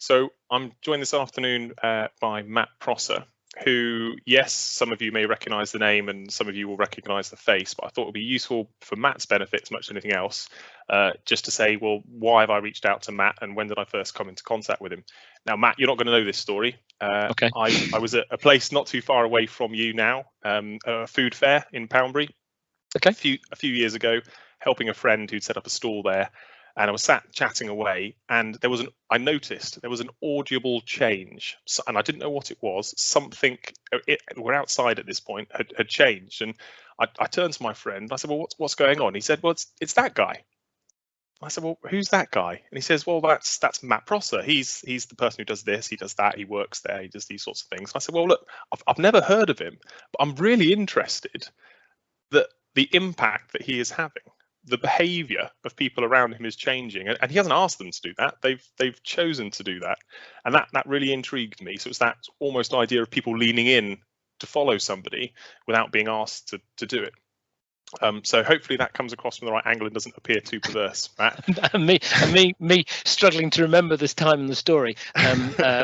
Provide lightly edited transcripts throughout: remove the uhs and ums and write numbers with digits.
So I'm joined this afternoon by Matt Prosser, who, yes, some of you may recognise the name and some of you will recognise the face, but I thought it would be useful for Matt's benefit as much as anything else, just to say, well, why have I reached out to Matt and when did I first come into contact with him? Now, Matt, you're not going to know this story. Okay. I was at a place not too far away from you now, a food fair in Poundbury. Okay. A few years ago, helping a friend who'd set up a stall there. And I was sat chatting away, and I noticed there was an audible change, and I didn't know what it was. Something, we're outside at this point, had changed, and I turned to my friend. I said, "Well, what's going on?" He said, "Well, it's that guy." I said, "Well, who's that guy?" And he says, "Well, that's Matt Prosser. He's the person who does this, he does that, he works there, he does these sorts of things." And I said, "Well, look, I've never heard of him, but I'm really interested that the impact that he is having." The behavior of people around him is changing, and he hasn't asked them to do that. They've chosen to do that, and that really intrigued me. So it's that almost idea of people leaning in to follow somebody without being asked to do it. So hopefully that comes across from the right angle and doesn't appear too perverse, Matt. and me struggling to remember this time in the story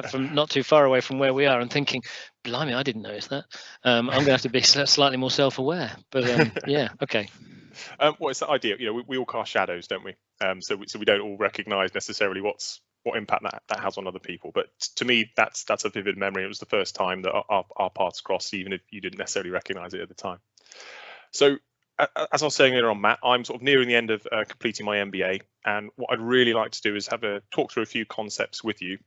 from not too far away from where we are, and thinking, blimey, I didn't notice that. I'm going to have to be slightly more self-aware. But yeah, okay. Well, it's the idea. We all cast shadows, don't we? So we don't all recognise necessarily what impact that has on other people. But to me, that's a vivid memory. It was the first time that our paths crossed, even if you didn't necessarily recognise it at the time. So as I was saying earlier on, Matt, I'm sort of nearing the end of completing my MBA, and what I'd really like to do is have a talk through a few concepts with you.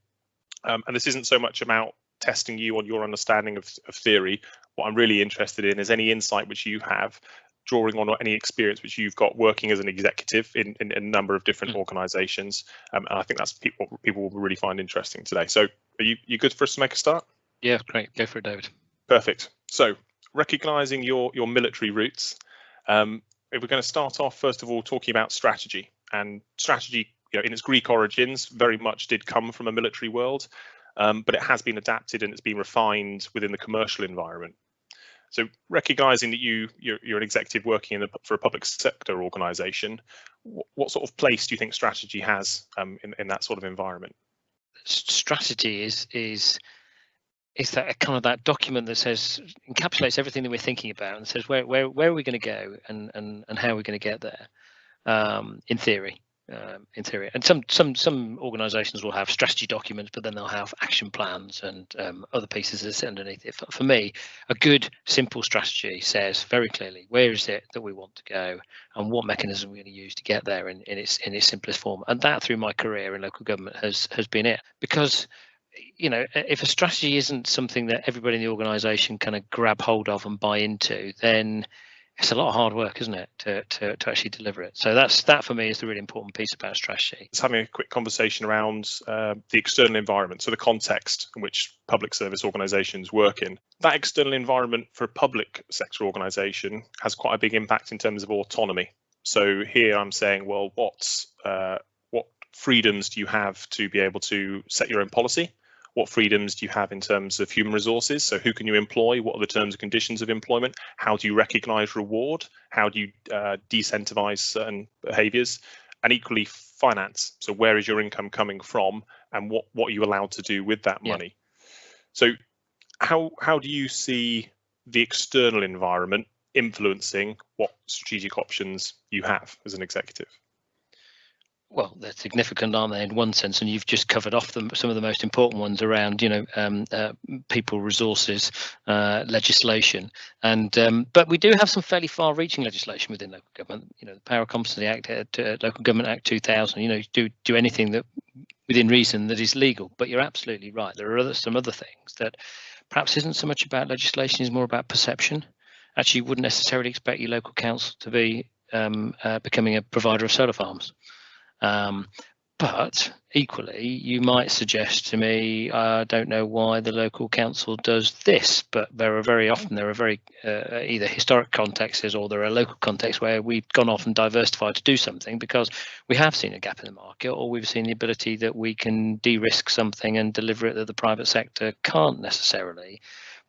And this isn't so much about testing you on your understanding of theory. What I'm really interested in is any insight which you have, drawing on any experience which you've got working as an executive in a number of different organisations, and I think that's what people will really find interesting today. So, are you good for us to make a start? Yeah, great. Go for it, David. Perfect. So, recognising your military roots, if we're going to start off first of all talking about strategy, and strategy, in its Greek origins, very much did come from a military world, but it has been adapted and it's been refined within the commercial environment. So recognising that you're an executive working for a public sector organisation, what sort of place do you think strategy has in that sort of environment? Strategy is that kind of that document that encapsulates everything that we're thinking about and says where are we going to go and how are we going to get there, in theory. And some organisations will have strategy documents, but then they'll have action plans and other pieces that sit underneath it. For me, a good simple strategy says very clearly where is it that we want to go and what mechanism we're going to use to get there in its simplest form. And that, through my career in local government, has been it. Because if a strategy isn't something that everybody in the organisation kind of grab hold of and buy into, then it's a lot of hard work, isn't it, to actually deliver it? So that for me is the really important piece about strategy. It's having a quick conversation around the external environment, so the context in which public service organisations work in. That external environment for a public sector organisation has quite a big impact in terms of autonomy. So here I'm saying, well, what freedoms do you have to be able to set your own policy? What freedoms do you have in terms of human resources? So who can you employ? What are the terms and conditions of employment? How do you recognise reward? How do you decentivise certain behaviours? And equally, finance. So where is your income coming from, and what are you allowed to do with that money? So how do you see the external environment influencing what strategic options you have as an executive? Well, they're significant, aren't they, in one sense? And you've just covered off some of the most important ones around, people, resources, legislation, and but we do have some fairly far-reaching legislation within local government. The Power Competency Act, Local Government Act 2000. Do anything that within reason that is legal. But you're absolutely right. There are some other things that perhaps isn't so much about legislation; is more about perception. Actually, you wouldn't necessarily expect your local council to be becoming a provider of solar farms. But equally, you might suggest to me, I don't know why the local council does this, but there are very either historic contexts or there are local contexts where we've gone off and diversified to do something because we have seen a gap in the market, or we've seen the ability that we can de-risk something and deliver it that the private sector can't necessarily.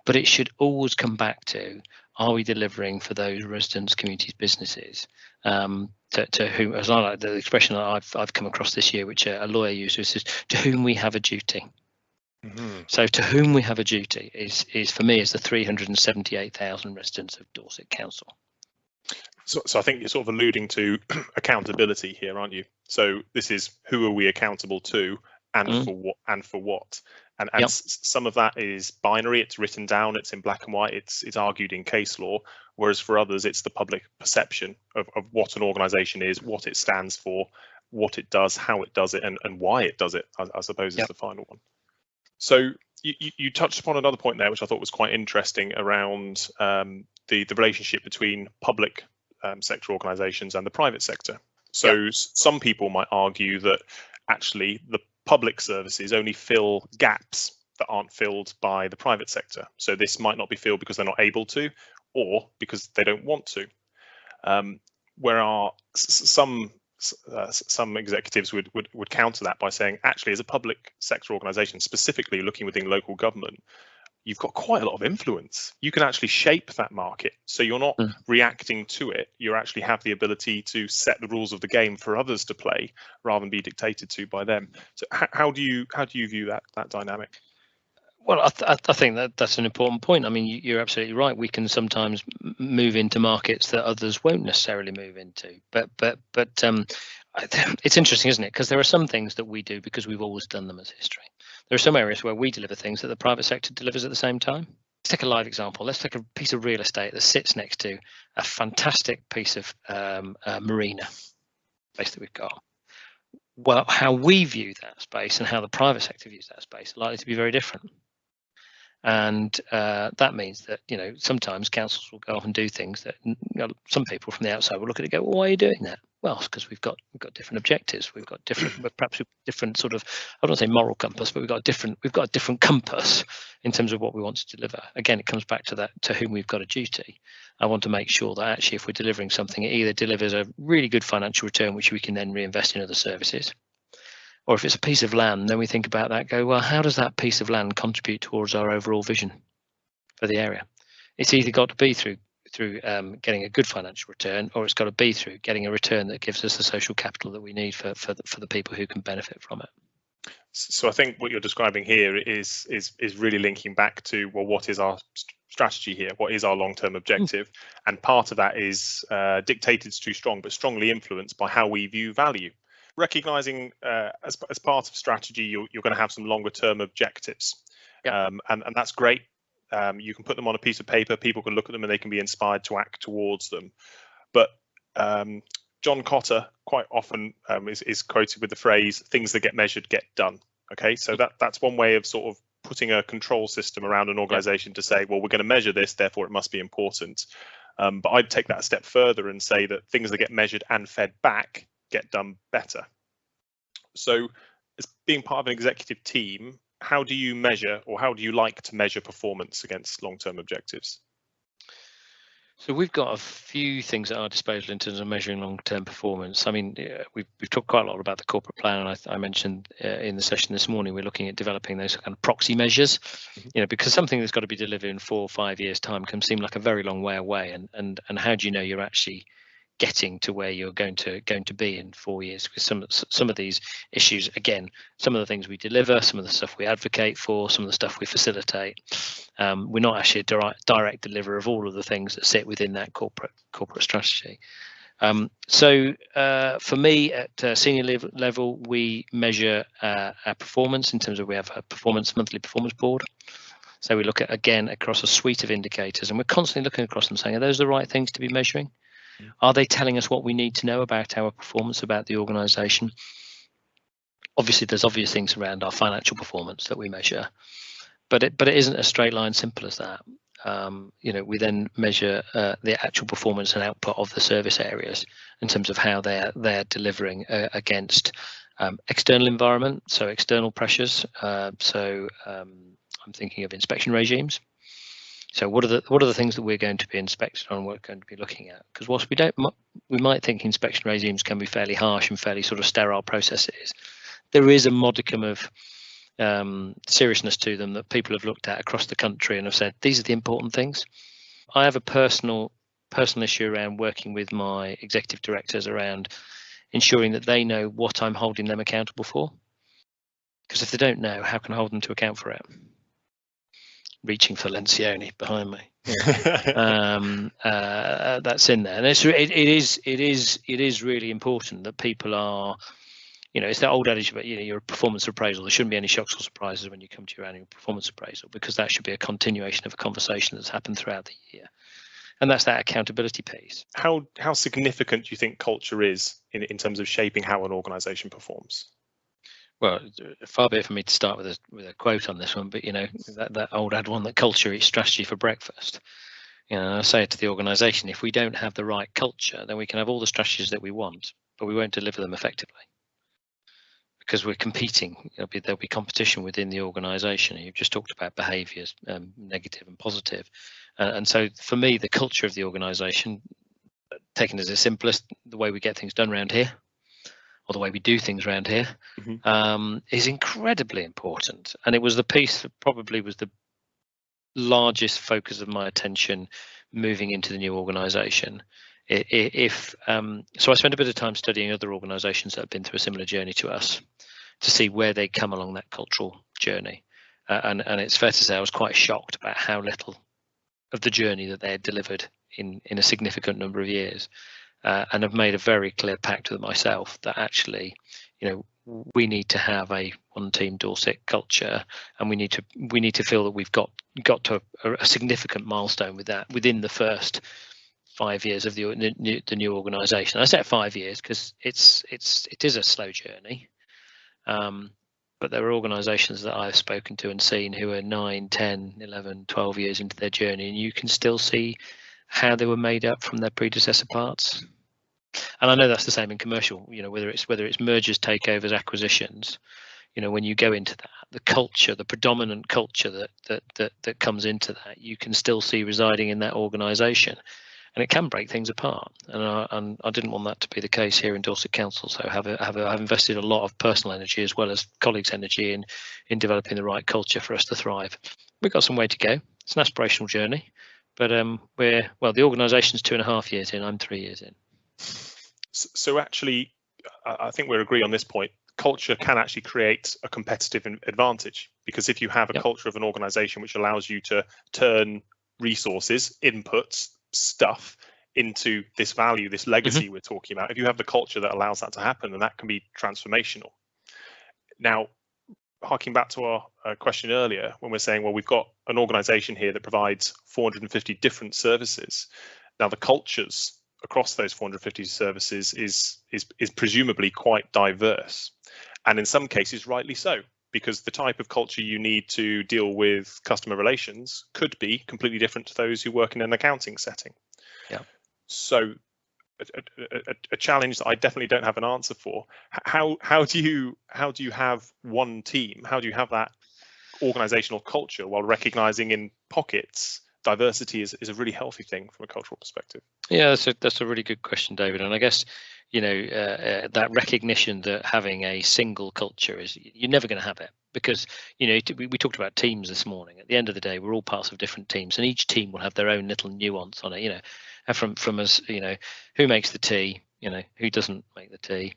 But it should always come back to, are we delivering for those residents, communities, businesses? To whom, as I like the expression that I've come across this year, which a lawyer uses, is to whom we have a duty. So to whom we have a duty is for me is the 378,000 residents of Dorset Council. So I think you're sort of alluding to accountability here, aren't you? So this is who are we accountable to, and for what, and for what. And yep. Some of that is binary. It's written down. It's in black and white. It's argued in case law. Whereas for others, it's the public perception of what an organisation is, what it stands for, what it does, how it does it, and why it does it. I suppose is the final one. So you touched upon another point there, which I thought was quite interesting around the relationship between public sector organisations and the private sector. So some people might argue that actually the public services only fill gaps that aren't filled by the private sector. So this might not be filled because they're not able to, or because they don't want to. Where some executives would counter that by saying, actually, as a public sector organisation, specifically looking within local government, you've got quite a lot of influence. You can actually shape that market. So you're not reacting to it. You actually have the ability to set the rules of the game for others to play rather than be dictated to by them. So how do you view that dynamic? Well, I think that's an important point. I mean, you're absolutely right. We can sometimes move into markets that others won't necessarily move into. But it's interesting, isn't it? Because there are some things that we do because we've always done them as history. There are some areas where we deliver things that the private sector delivers at the same time. Let's take a live example. Let's take a piece of real estate that sits next to a fantastic piece of marina space that we've got. Well, how we view that space and how the private sector views that space are likely to be very different. And that means that, sometimes councils will go off and do things that some people from the outside will look at it and go, well, why are you doing that? Well, it's because we've got different objectives. We've got different sort of, I don't say moral compass, but we've got a different compass in terms of what we want to deliver. Again, it comes back to that, to whom we've got a duty. I want to make sure that actually if we're delivering something, it either delivers a really good financial return, which we can then reinvest in other services. Or if it's a piece of land, then we think about that, go, well, how does that piece of land contribute towards our overall vision for the area? It's either got to be through getting a good financial return, or it's got to be through getting a return that gives us the social capital that we need for the people who can benefit from it. So I think what you're describing here is really linking back to, well, what is our strategy here? What is our long-term objective? And part of that is dictated is too strong, but strongly influenced by how we view value. Recognizing as part of strategy, you're going to have some longer term objectives, and that's great. You can put them on a piece of paper, people can look at them and they can be inspired to act towards them. But John Cotter quite often is quoted with the phrase, things that get measured get done. Okay, so that's one way of sort of putting a control system around an organization to say, well, we're going to measure this, therefore it must be important. But I'd take that a step further and say that things that get measured and fed back get done better. So as being part of an executive team, how do you measure, or how do you like to measure performance against long-term objectives? So we've got a few things at our disposal in terms of measuring long-term performance. I mean, we've talked quite a lot about the corporate plan, and I mentioned in the session this morning, we're looking at developing those kind of proxy measures, because something that's got to be delivered in 4 or 5 years' time can seem like a very long way away. And how do you know you're actually getting to where you're going to be in 4 years? Because some of these issues, again, some of the things we deliver, some of the stuff we advocate for, some of the stuff we facilitate, we're not actually a direct deliverer of all of the things that sit within that corporate strategy. So for me at senior level, we measure our performance in terms of, we have a monthly performance board. So we look at, again, across a suite of indicators, and we're constantly looking across them saying, are those the right things to be measuring? Are they telling us what we need to know about our performance, about the organisation? Obviously, there's obvious things around our financial performance that we measure, but it isn't a straight line, simple as that. We then measure the actual performance and output of the service areas in terms of how they're delivering against external environment, so external pressures. I'm thinking of inspection regimes. So what are the things that we're going to be inspected on, we're going to be looking at? Because whilst we might think inspection regimes can be fairly harsh and fairly sort of sterile processes, there is a modicum of seriousness to them that people have looked at across the country and have said, these are the important things. I have a personal personal issue around working with my executive directors around ensuring that they know what I'm holding them accountable for. Because if they don't know, how can I hold them to account for it? Reaching for Lencioni behind me. That's in there, and it is really important that people are, it's that old adage about, you're a performance appraisal. There shouldn't be any shocks or surprises when you come to your annual performance appraisal, because that should be a continuation of a conversation that's happened throughout the year, and that's that accountability piece. How significant do you think culture is in terms of shaping how an organisation performs? Well, far be it for me to start with a quote on this one, but that old ad one, that culture eats strategy for breakfast. I say it to the organisation: if we don't have the right culture, then we can have all the strategies that we want, but we won't deliver them effectively, because we're competing. There'll be competition within the organisation. You've just talked about behaviours, negative and positive, and so for me, the culture of the organisation, taken as the simplest, the way we get things done around here, or the way we do things around here, is incredibly important. And it was the piece that probably was the largest focus of my attention moving into the new organisation. So I spent a bit of time studying other organisations that have been through a similar journey to us, to see where they come along that cultural journey. And it's fair to say I was quite shocked about how little of the journey that they had delivered in a significant number of years. And I've made a very clear pact with myself that actually, we need to have a one team Dorset culture, and we need to feel that we've got to a significant milestone with that within the first 5 years of the new organisation. I said 5 years because it is a slow journey, but there are organisations that I've spoken to and seen who are 9, 10, 11, 12 years into their journey, and you can still see how they were made up from their predecessor parts. And I know that's the same in commercial, whether it's mergers, takeovers, acquisitions, when you go into that, the culture, the predominant culture that comes into that, you can still see residing in that organisation, and it can break things apart. And I didn't want that to be the case here in Dorset Council. So I've invested a lot of personal energy as well as colleagues' energy in developing the right culture for us to thrive. We've got some way to go. It's an aspirational journey, but the organisation's 2.5 years in. I'm 3 years in. So actually, I think we'll agree on this point. Culture can actually create a competitive advantage, because if you have a culture of an organisation which allows you to turn resources, inputs, stuff into this value, this legacy we're talking about, if you have the culture that allows that to happen, then that can be transformational. Now, harking back to our question earlier, when we're saying, well, we've got an organisation here that provides 450 different services. Now, the cultures across those 450 services is presumably quite diverse, and in some cases rightly so, because the type of culture you need to deal with customer relations could be completely different to those who work in an accounting setting. So a challenge that I definitely don't have an answer for. How do you have one team? How do you have that organizational culture while recognizing in pockets diversity is a really healthy thing from a cultural perspective? Yeah, that's a really good question, David. And I guess that recognition that having a single culture is, you're never going to have it, because we talked about teams this morning. At the end of the day, we're all parts of different teams, and each team will have their own little nuance on it. From us, who makes the tea, who doesn't make the tea,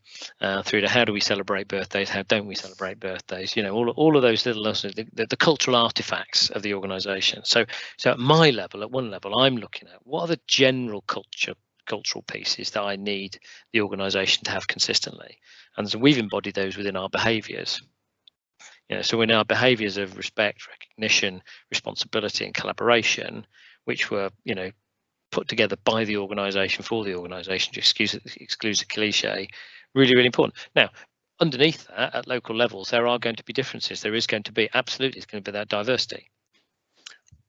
through to how do we celebrate birthdays, how don't we celebrate birthdays, all of those little, the cultural artifacts of the organisation. So at my level, at one level, I'm looking at what are the general cultural pieces that I need the organisation to have consistently, and so we've embodied those within our behaviours. So in our behaviours of respect, recognition, responsibility, and collaboration, which were put together by the organisation for the organisation, to excuse the cliche, really, really important. Now, underneath that, at local levels, there are going to be differences. There is going to be, absolutely, it's going to be that diversity.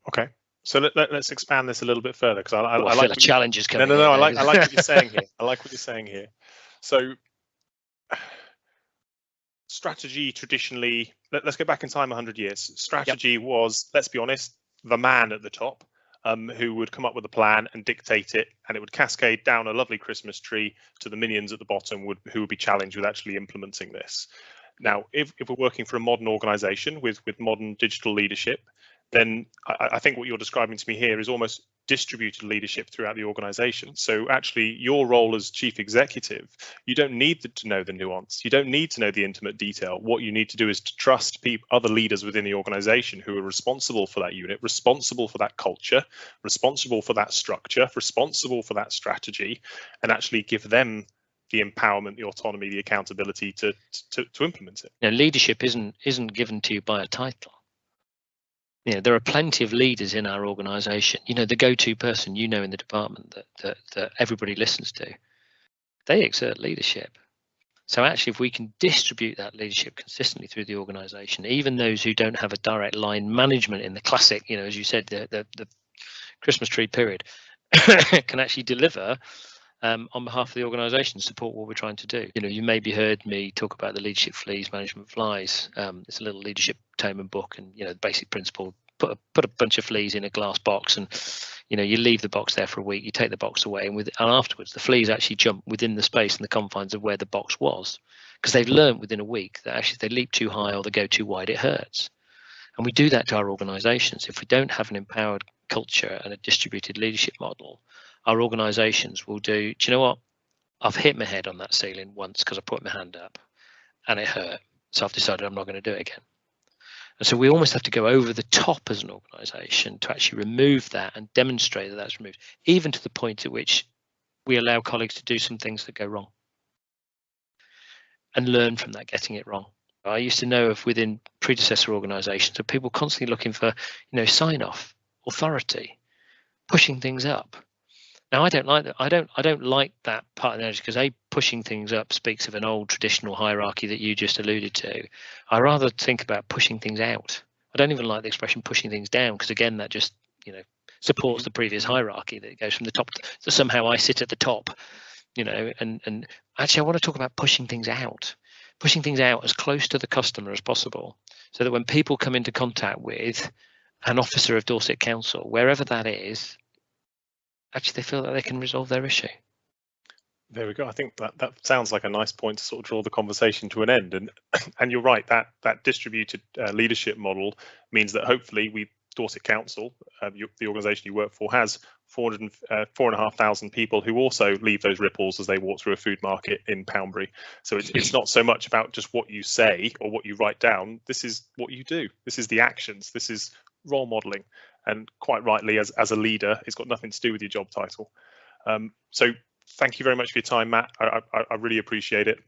Okay, so let's expand this a little bit further, because I like the challenges coming. No, I like what you're saying here. I like what you're saying here. So, strategy traditionally, let's go back in time 100 years. Strategy was, let's be honest, the man at the top, who would come up with a plan and dictate it, and it would cascade down a lovely Christmas tree to the minions at the bottom who would be challenged with actually implementing this. Now, if we're working for a modern organisation with modern digital leadership, then I think what you're describing to me here is almost distributed leadership throughout the organization. So actually your role as chief executive, you don't need to know the nuance. You don't need to know the intimate detail. What you need to do is to trust other leaders within the organization who are responsible for that unit, responsible for that culture, responsible for that structure, responsible for that strategy, and actually give them the empowerment, the autonomy, the accountability to implement it. You know, leadership isn't given to you by a title. You know, there are plenty of leaders in our organization. You know, the go-to person, you know, in the department that everybody listens to, they exert leadership. So actually, if we can distribute that leadership consistently through the organization, even those who don't have a direct line management in the classic, you know, as you said, the Christmas tree period, can actually deliver on behalf of the organisation, support what we're trying to do. You know, you maybe heard me talk about the leadership Fleas, management Flies. It's a little leadership tome and book, and you know, the basic principle: put a bunch of fleas in a glass box, and you know, you leave the box there for a week. You take the box away, and afterwards, the fleas actually jump within the space and the confines of where the box was, because they've learned within a week that actually, if they leap too high or they go too wide, it hurts. And we do that to our organisations. If we don't have an empowered culture and a distributed leadership model, our organisations will do you know what? I've hit my head on that ceiling once because I put my hand up and it hurt. So I've decided I'm not going to do it again. And so we almost have to go over the top as an organisation to actually remove that and demonstrate that that's removed, even to the point at which we allow colleagues to do some things that go wrong and learn from that getting it wrong. I used to know of within predecessor organisations of people constantly looking for, you know, sign-off, authority, pushing things up. Now, I don't like that. I don't like that part of the energy, because pushing things up speaks of an old traditional hierarchy that you just alluded to. I rather think about pushing things out. I don't even like the expression pushing things down, because again, that just, you know, supports the previous hierarchy that goes from the top. So somehow I sit at the top, you know, and actually I want to talk about pushing things out as close to the customer as possible, so that when people come into contact with an officer of Dorset Council, wherever that is, actually they feel that they can resolve their issue. There we go. I think that sounds like a nice point to sort of draw the conversation to an end. And you're right, that distributed leadership model means that hopefully Dorset Council, the organisation you work for, has 4,500 people who also leave those ripples as they walk through a food market in Poundbury. So it's not so much about just what you say or what you write down. This is what you do. This is the actions. This is role modelling. And quite rightly, as a leader, it's got nothing to do with your job title. So thank you very much for your time, Matt. I really appreciate it.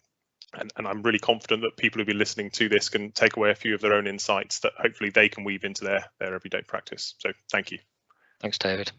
And I'm really confident that people who'll be listening to this can take away a few of their own insights that hopefully they can weave into their everyday practice. So thank you. Thanks, David.